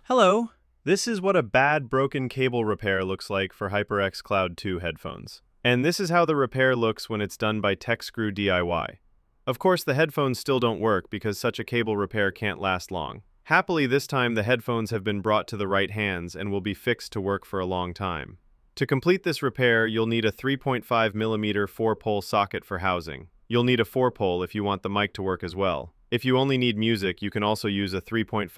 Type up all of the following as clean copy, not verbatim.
Hello! This is what a bad broken cable repair looks like for HyperX Cloud 2 headphones. And this is how the repair looks when it's done by TechScrew DIY. Of course, the headphones still don't work because such a cable repair can't last long. Happily, this time the headphones have been brought to the right hands and will be fixed to work for a long time. To complete this repair, you'll need a 3.5mm 4-pole socket for housing. You'll need a 4-pole if you want the mic to work as well. If you only need music, you can also use a 3.5mm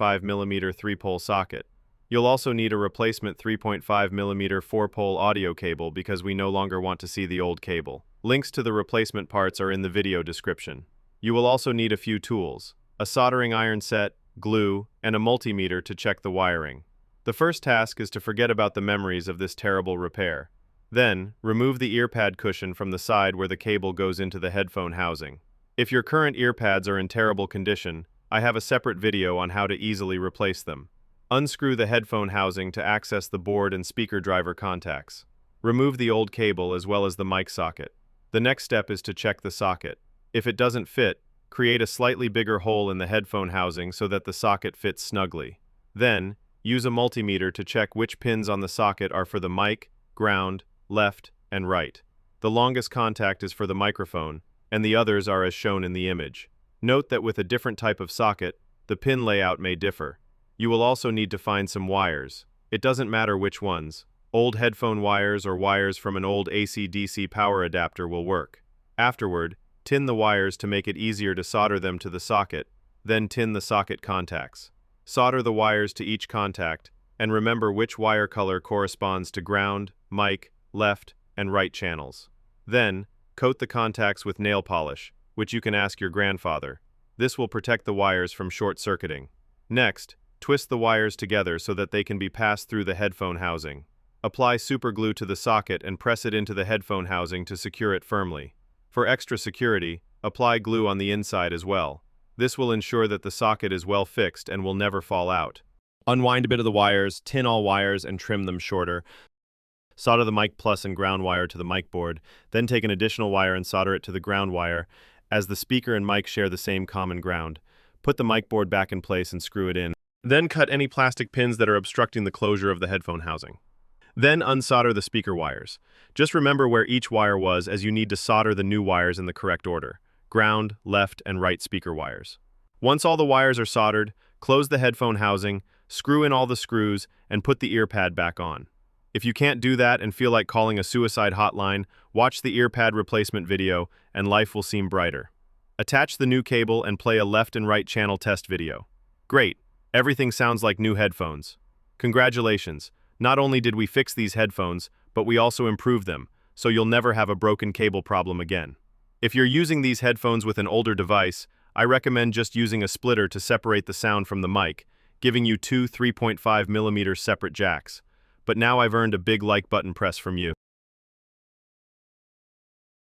3-pole socket. You'll also need a replacement 3.5mm 4-pole audio cable because we no longer want to see the old cable. Links to the replacement parts are in the video description. You will also need a few tools: a soldering iron set, glue, and a multimeter to check the wiring. The first task is to forget about the memories of this terrible repair. Then, remove the ear pad cushion from the side where the cable goes into the headphone housing. If your current ear pads are in terrible condition, I have a separate video on how to easily replace them. Unscrew the headphone housing to access the board and speaker driver contacts. Remove the old cable as well as the mic socket. The next step is to check the socket. If it doesn't fit, create a slightly bigger hole in the headphone housing so that the socket fits snugly. Then, use a multimeter to check which pins on the socket are for the mic, ground, left, and right. The longest contact is for the microphone, and the others are as shown in the image. Note that with a different type of socket, the pin layout may differ. You will also need to find some wires. It doesn't matter which ones. Old headphone wires or wires from an old AC/DC power adapter will work. Afterward, tin the wires to make it easier to solder them to the socket, then tin the socket contacts. Solder the wires to each contact, and remember which wire color corresponds to ground, mic, left, and right channels. Then, coat the contacts with nail polish, which you can ask your grandfather. This will protect the wires from short-circuiting. Next, twist the wires together so that they can be passed through the headphone housing. Apply super glue to the socket and press it into the headphone housing to secure it firmly. For extra security, apply glue on the inside as well. This will ensure that the socket is well fixed and will never fall out. Unwind a bit of the wires, tin all wires, and trim them shorter. Solder the mic plus and ground wire to the mic board, then take an additional wire and solder it to the ground wire, as the speaker and mic share the same common ground. Put the mic board back in place and screw it in. Then cut any plastic pins that are obstructing the closure of the headphone housing. Then unsolder the speaker wires. Just remember where each wire was, as you need to solder the new wires in the correct order: ground, left, and right speaker wires. Once all the wires are soldered, close the headphone housing, screw in all the screws, and put the ear pad back on. If you can't do that and feel like calling a suicide hotline, watch the ear pad replacement video and life will seem brighter. Attach the new cable and play a left and right channel test video. Great! Everything sounds like new headphones. Congratulations! Not only did we fix these headphones, but we also improved them, so you'll never have a broken cable problem again. If you're using these headphones with an older device, I recommend just using a splitter to separate the sound from the mic, giving you two 3.5mm separate jacks. But now I've earned a big like button press from you.